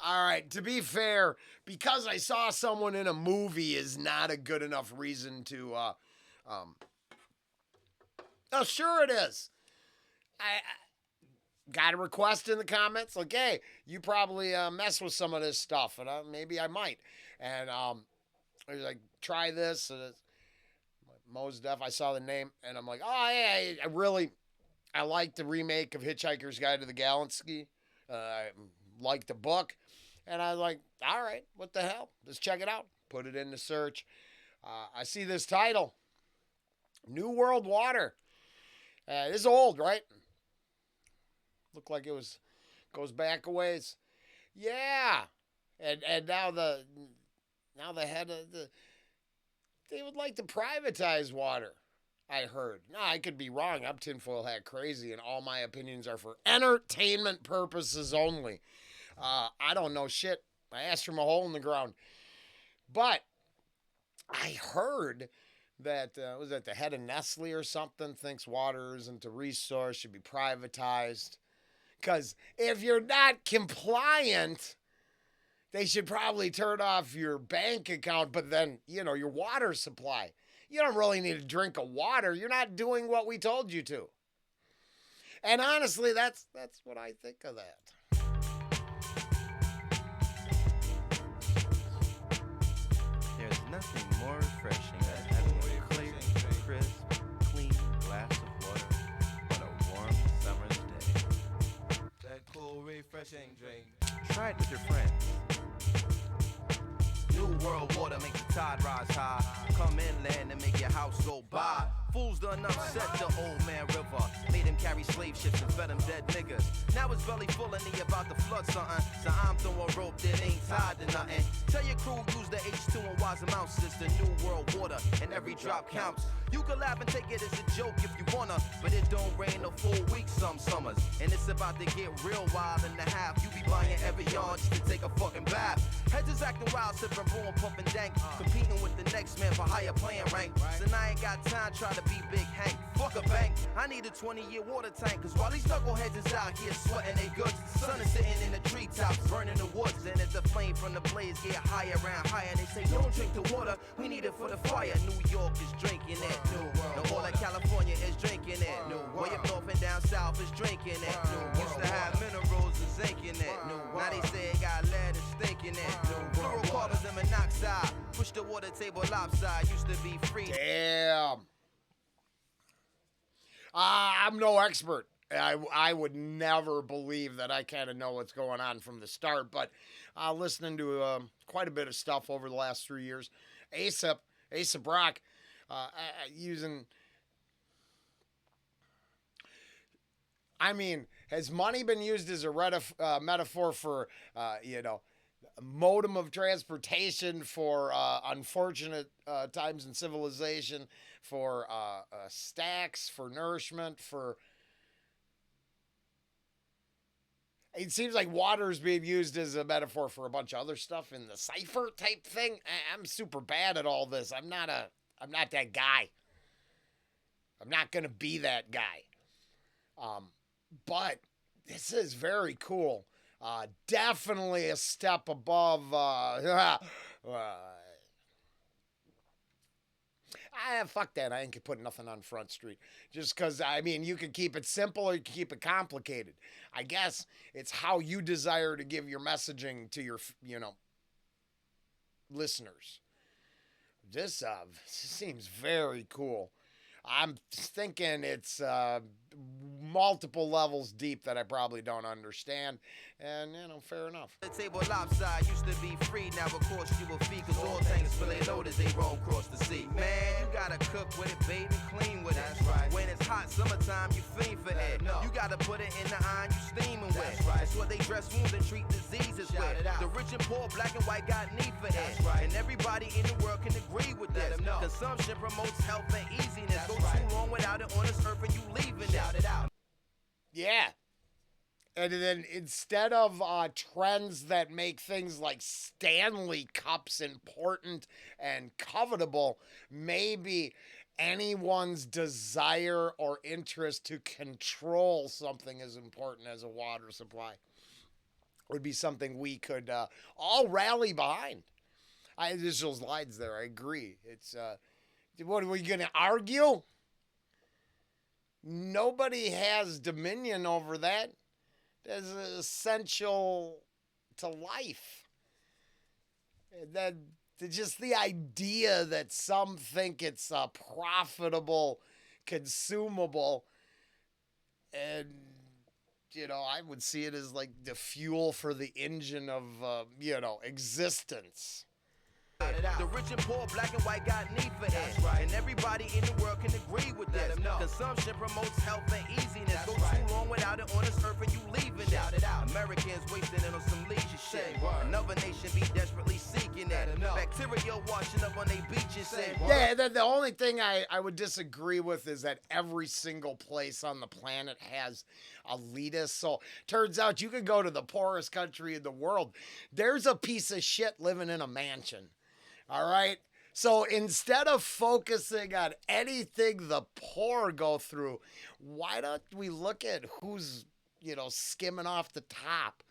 All right, to be fair, because I saw someone in a movie is not a good enough reason to. Um, oh, sure it is. I got a request in the comments. Like, hey, you probably mess with some of this stuff, and maybe I might. And I was like, try this. And it's, Mos Def. I saw the name, and I'm like, oh yeah, I like the remake of Hitchhiker's Guide to the Galaxy. I like the book, and I was like, all right, what the hell? Let's check it out. Put it into search. I see this title, New World Water. This is old, right? Looked like it was goes back a ways. Yeah, and now the head of the they would like to privatize water. I heard. No, I could be wrong. I'm tinfoil hat crazy, and all my opinions are for entertainment purposes only. I don't know shit. I asked from a hole in the ground. But I heard that was that the head of Nestle or something thinks water isn't a resource, should be privatized. Because if you're not compliant, they should probably turn off your bank account, but then, your water supply. You don't really need a drink of water. You're not doing what we told you to. And honestly, that's what I think of that. There's nothing more refreshing than having a clear, crisp, clean glass of water on a warm summer's day. That cool, refreshing drink. Try it with your friends. New world water make the tide rise high. Come inland and make your house go by. Fools done upset the old man river. Made him carry slave ships and fed him dead niggas. Now his belly full and he about to flood something. So I'm throwing rope that ain't tied to nothing. Tell your crew use the H2 and wise amounts. It's the new world water and every drop counts. You can laugh and take it as a joke if you wanna, but it don't rain a full week some summers. And it's about to get real wild in the half. You be buying every yard just to take a fucking bath. Heads is acting wild, sipping broom, pumping dank. Competing with the next man for higher playing rank. So now I ain't got time try to be Big Hank. Fuck a bank, I need a 20-year water tank. Cause while these knuckleheads is out here sweating they goods, the sun is sitting in the treetops, burning the woods. And as the flame from the blaze get higher and higher, they say don't drink the water, we need it for the fire. New York is drinking it. Now all of California is drinking it. Way up north and down south is drinking it. Used to have minerals and zinc in it. Now they say it got lead and stink in it. Fluorocarbons and monoxide. Push the water table lopside. Used to be free. Damn. I'm no expert. I would never believe that I kind of know what's going on from the start, but listening to quite a bit of stuff over the last 3 years, A$AP Rock, using. I mean, has money been used as a metaphor for, modem of transportation, for unfortunate times in civilization, for stacks, for nourishment, for... It seems like water is being used as a metaphor for a bunch of other stuff in the cipher type thing. I'm super bad at all this. I'm not that guy. I'm not going to be that guy. But this is very cool. Definitely a step above. Fuck that. I ain't putting nothing on Front Street. Just because, you can keep it simple or you can keep it complicated. I guess it's how you desire to give your messaging to your, listeners. This seems very cool. I'm thinking it's multiple levels deep that I probably don't understand. And, fair enough. The table lopside used to be free, now of course you will feed. Cause all tanks fill they load as they roll across the sea. Man, you gotta cook with it, bathe and clean with it. That's right. When it's hot summertime, you fiend for it. You gotta put it in the iron, you steaming with. That's right. That's what they dress wounds and treat diseases with. The rich and poor, black and white got need for it. Right. And everybody in the world can agree with this. Consumption promotes health and easiness. That's Go right. Too long without it on this earth and you leaving Shout it out. Yeah. And then instead of trends that make things like Stanley Cups important and covetable, maybe anyone's desire or interest to control something as important as a water supply. would be something we could all rally behind. There's those lines there. I agree. It's what are we going to argue? Nobody has dominion over that. That's essential to life. That just the idea that some think it's a profitable, consumable, and I would see it as like the fuel for the engine of existence. The rich and poor, black and white got need for it. And everybody in the world can agree with this. Consumption promotes health and easiness. Go too long without it on this earth and you leaving it. Americans wasting it on some leisure shit. Another nation be desperately seeking it. Bacteria washing up on their beaches. Yeah, the only thing I would disagree with is that every single place on the planet has elitists. So turns out you could go to the poorest country in the world. There's a piece of shit living in a mansion. All right. So instead of focusing on anything the poor go through, why don't we look at who's, skimming off the top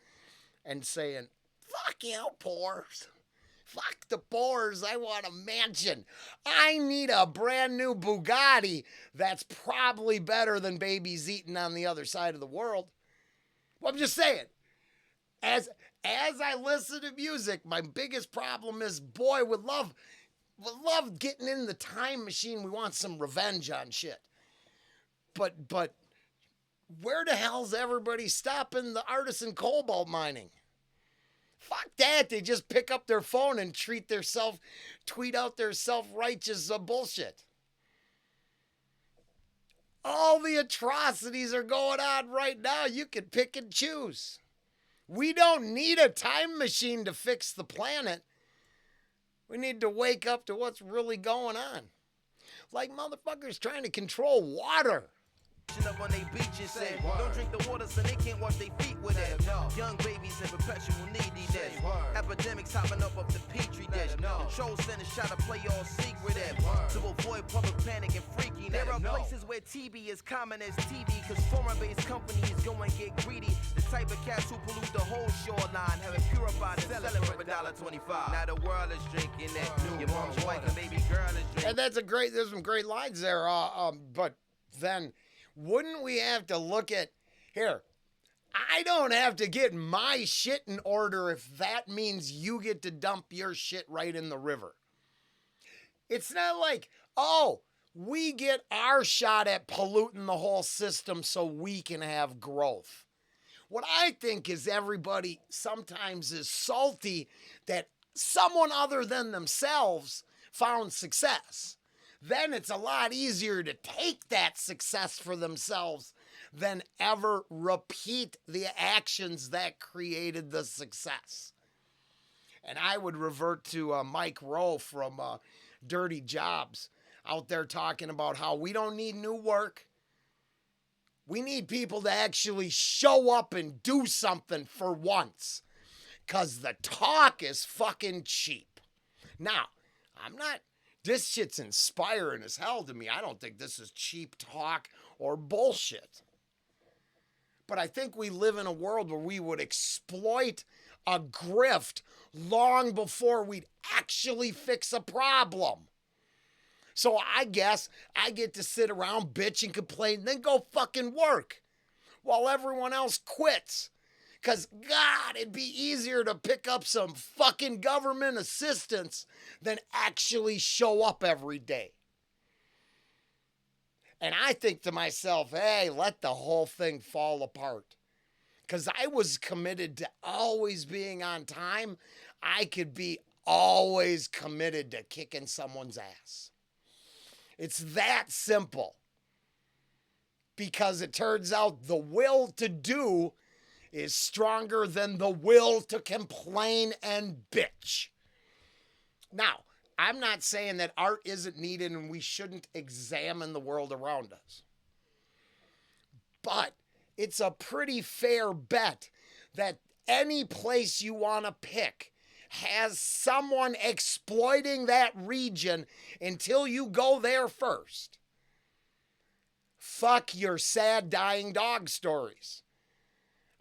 and saying, fuck you, poors. Fuck the poors. I want a mansion. I need a brand new Bugatti that's probably better than babies eating on the other side of the world. Well, I'm just saying. As I listen to music, my biggest problem is, boy, would love getting in the time machine. We want some revenge on shit. But where the hell's everybody stopping the artisan cobalt mining? Fuck that. They just pick up their phone and tweet out their self-righteous bullshit. All the atrocities are going on right now. You can pick and choose. We don't need a time machine to fix the planet. We need to wake up to what's really going on. Like motherfuckers trying to control water. Up on they beaches say, don't drink the water so they can't wash their feet with it. Young babies in perpetual neediness. Epidemics hopping up the petri dish. Control center shot to play all secret to avoid public panic and freakiness. There are places where TB is common as TV, cause foreign-based companies go and get greedy. The type of cats who pollute the whole shoreline, have it purified and sell it for $1.25. Now the world is drinking it. Your mom's wife and baby girl is drinking. And there's some great lines there. But then, wouldn't we have to look at, here, I don't have to get my shit in order if that means you get to dump your shit right in the river. It's not like, we get our shot at polluting the whole system so we can have growth. What I think is everybody sometimes is salty that someone other than themselves found success. Then it's a lot easier to take that success for themselves than ever repeat the actions that created the success. And I would revert to Mike Rowe from Dirty Jobs out there talking about how we don't need new work. We need people to actually show up and do something for once. Because the talk is fucking cheap. Now, this shit's inspiring as hell to me. I don't think this is cheap talk or bullshit. But I think we live in a world where we would exploit a grift long before we'd actually fix a problem. So I guess I get to sit around, bitch and complain, and then go fucking work while everyone else quits. Because, God, it'd be easier to pick up some fucking government assistance than actually show up every day. And I think to myself, hey, let the whole thing fall apart. Because I was committed to always being on time. I could be always committed to kicking someone's ass. It's that simple. Because it turns out the will to do is stronger than the will to complain and bitch. Now, I'm not saying that art isn't needed and we shouldn't examine the world around us. But it's a pretty fair bet that any place you want to pick has someone exploiting that region until you go there first. Fuck your sad dying dog stories.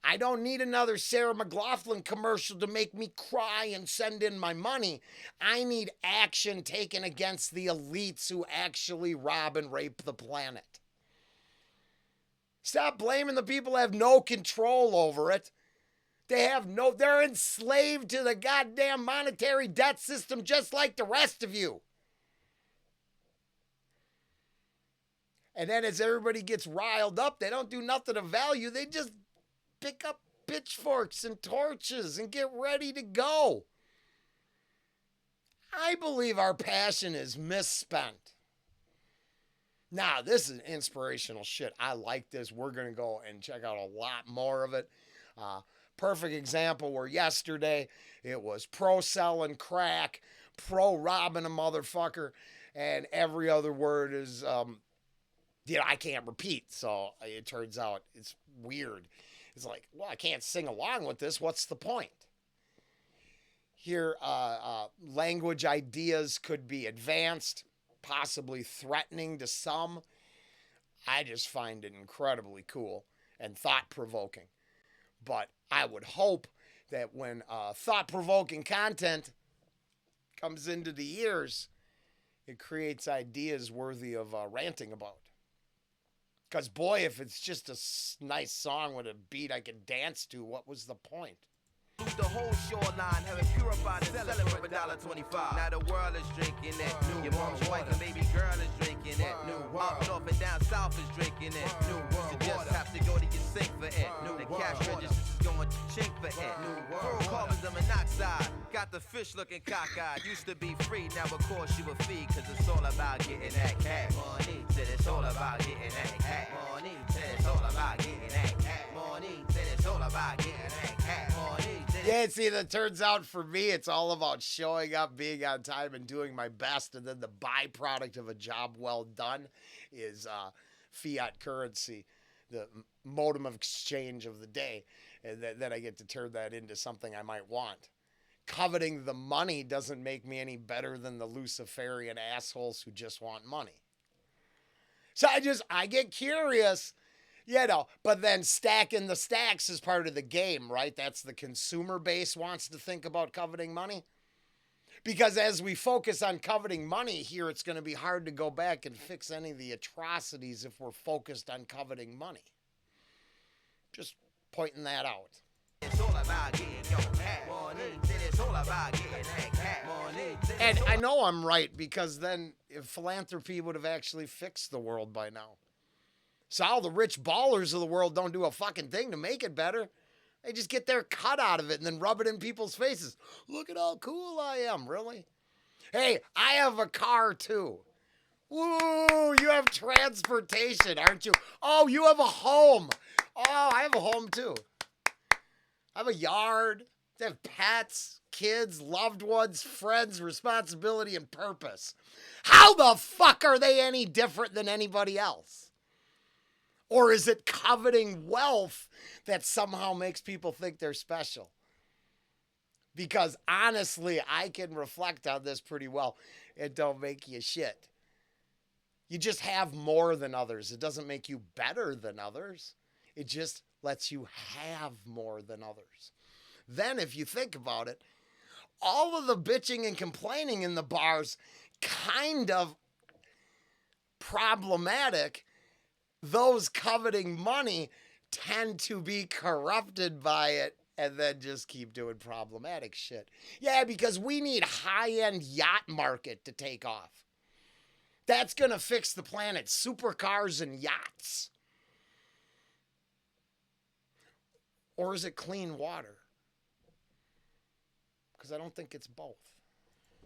I don't need another Sarah McLachlan commercial to make me cry and send in my money. I need action taken against the elites who actually rob and rape the planet. Stop blaming the people who have no control over it. They're enslaved to the goddamn monetary debt system just like the rest of you. And then as everybody gets riled up, they don't do nothing of value. They just pick up pitchforks and torches and get ready to go. I believe our passion is misspent. Now, this is inspirational shit. I like this. We're going to go and check out a lot more of it. Perfect example where yesterday it was pro selling crack, pro robbing a motherfucker, and every other word is, I can't repeat. So it turns out it's weird. It's like, well, I can't sing along with this. What's the point? Here, language ideas could be advanced, possibly threatening to some. I just find it incredibly cool and thought-provoking. But I would hope that when thought-provoking content comes into the ears, it creates ideas worthy of ranting about. Because, boy, if it's just a nice song with a beat I can dance to, what was the point? The whole shoreline, have it purified and sell it for $1.25. Now the world is drinking it. New Your mom's wife and baby girl is drinking it. New up north and down south is drinking it. New you just have to go to your sink for it. The cash register is going to chink for it. Fluorocarbons and monoxide, got the fish looking cockeyed. Used to be free, now of course you a fee, cause it's all about getting that cash money. Said it's all about getting that cash money. Said it's all about getting that cash money. Said it's all about getting that cash money. Yeah, see, that turns out for me, it's all about showing up, being on time, and doing my best. And then the byproduct of a job well done is fiat currency, the modem of exchange of the day. And then I get to turn that into something I might want. Coveting the money doesn't make me any better than the Luciferian assholes who just want money. So I get curious. But then stacking the stacks is part of the game, right? That's the consumer base wants to think about coveting money. Because as we focus on coveting money here, it's going to be hard to go back and fix any of the atrocities if we're focused on coveting money. Just pointing that out. It's all about getting your cash money. It's all about getting that cash money. And I know I'm right, because then if philanthropy would have actually fixed the world by now. So all the rich ballers of the world don't do a fucking thing to make it better. They just get their cut out of it and then rub it in people's faces. Look at how cool I am, really? Hey, I have a car too. Woo, you have transportation, aren't you? Oh, you have a home. Oh, I have a home too. I have a yard. I have pets, kids, loved ones, friends, responsibility, and purpose. How the fuck are they any different than anybody else? Or is it coveting wealth that somehow makes people think they're special? Because honestly, I can reflect on this pretty well. It don't make you shit. You just have more than others. It doesn't make you better than others. It just lets you have more than others. Then if you think about it, all of the bitching and complaining in the bars kind of problematic. Those coveting money tend to be corrupted by it and then just keep doing problematic shit. Yeah, because we need high-end yacht market to take off. That's going to fix the planet. Supercars and yachts. Or is it clean water? Because I don't think it's both.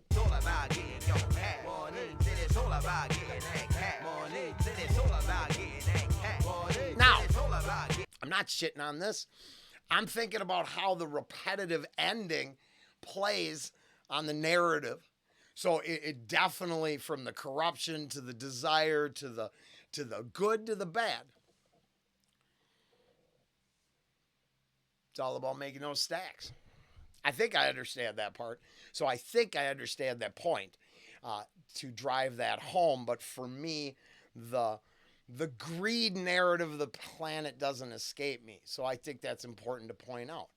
It's all about getting your cash money. It's all about getting that cash money. It's all about getting that cash money. Now, I'm not shitting on this. I'm thinking about how the repetitive ending plays on the narrative. So it definitely, from the corruption to the desire to the good to the bad, it's all about making those stacks. I think I understand that part. So I think I understand that point to drive that home. But for me, the The greed narrative of the planet doesn't escape me. So I think that's important to point out.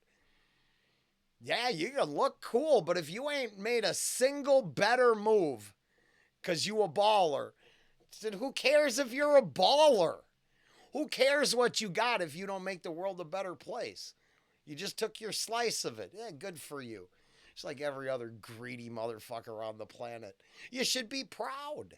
Yeah, you can look cool, but if you ain't made a single better move because you a baller, then who cares if you're a baller? Who cares what you got if you don't make the world a better place? You just took your slice of it. Yeah, good for you. Just like every other greedy motherfucker on the planet. You should be proud.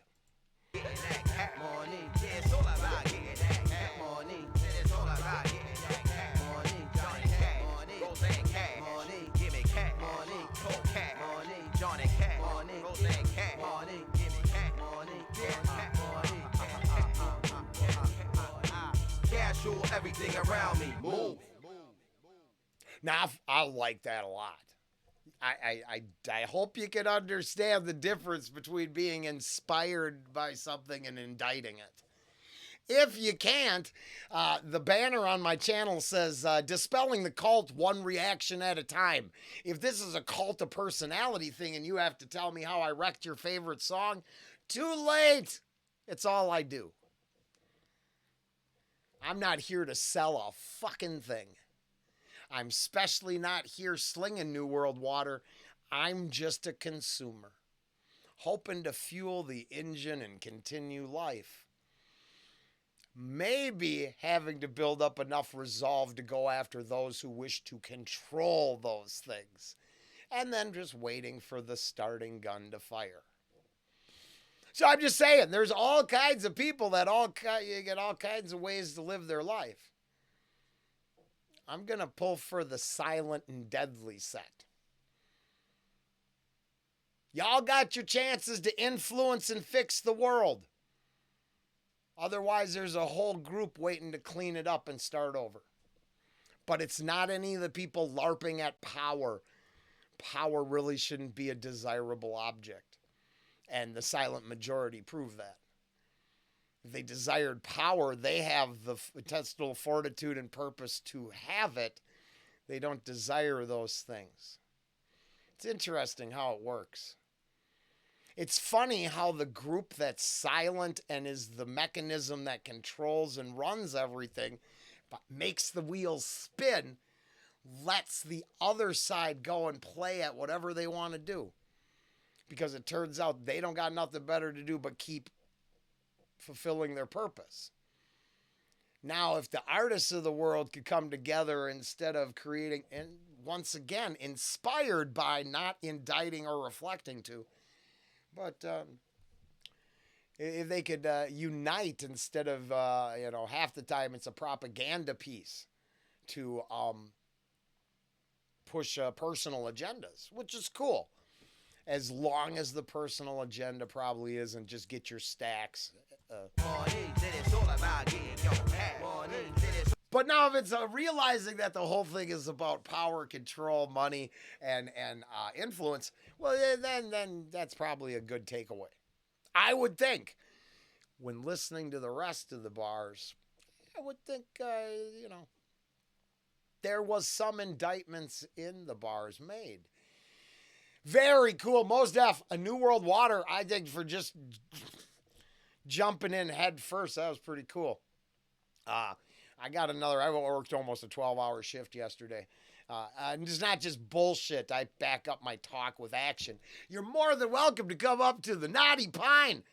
Everything around me, move. Now, I like that a lot. I hope you can understand the difference between being inspired by something and indicting it. If you can't, the banner on my channel says, dispelling the cult one reaction at a time. If this is a cult of personality thing and you have to tell me how I wrecked your favorite song, too late. It's all I do. I'm not here to sell a fucking thing. I'm especially not here slinging New World water. I'm just a consumer, hoping to fuel the engine and continue life. Maybe having to build up enough resolve to go after those who wish to control those things, and then just waiting for the starting gun to fire. So I'm just saying, there's all kinds of people that you get all kinds of ways to live their life. I'm going to pull for the silent and deadly set. Y'all got your chances to influence and fix the world. Otherwise, there's a whole group waiting to clean it up and start over. But it's not any of the people LARPing at power. Power really shouldn't be a desirable object. And the silent majority prove that. If they desired power, they have the intestinal fortitude and purpose to have it. They don't desire those things. It's interesting how it works. It's funny how the group that's silent and is the mechanism that controls and runs everything, but makes the wheels spin, lets the other side go and play at whatever they want to do. Because it turns out they don't got nothing better to do but keep fulfilling their purpose. Now, if the artists of the world could come together instead of creating, and once again, inspired by, not indicting or reflecting to, but if they could unite instead of, half the time it's a propaganda piece to push personal agendas, which is cool. As long as the personal agenda probably isn't just get your stacks. But now if it's realizing that the whole thing is about power, control, money, and influence, well, then that's probably a good takeaway. I would think, when listening to the rest of the bars, I would think, there was some indictments in the bars made. Very cool. Mos Def, a New World Water, I think, for just jumping in head first. That was pretty cool. I worked almost a 12-hour shift yesterday. And it's not just bullshit. I back up my talk with action. You're more than welcome to come up to the Knotty Pine,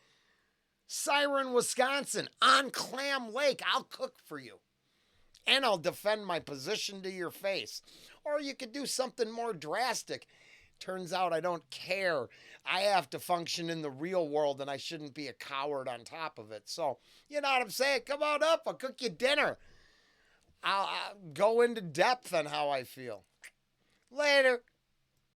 Siren, Wisconsin, on Clam Lake. I'll cook for you. And I'll defend my position to your face. Or you could do something more drastic. Turns out I don't care. I have to function in the real world, and I shouldn't be a coward on top of it. So, you know what I'm saying? Come on up. I'll cook you dinner. I'll go into depth on how I feel. Later.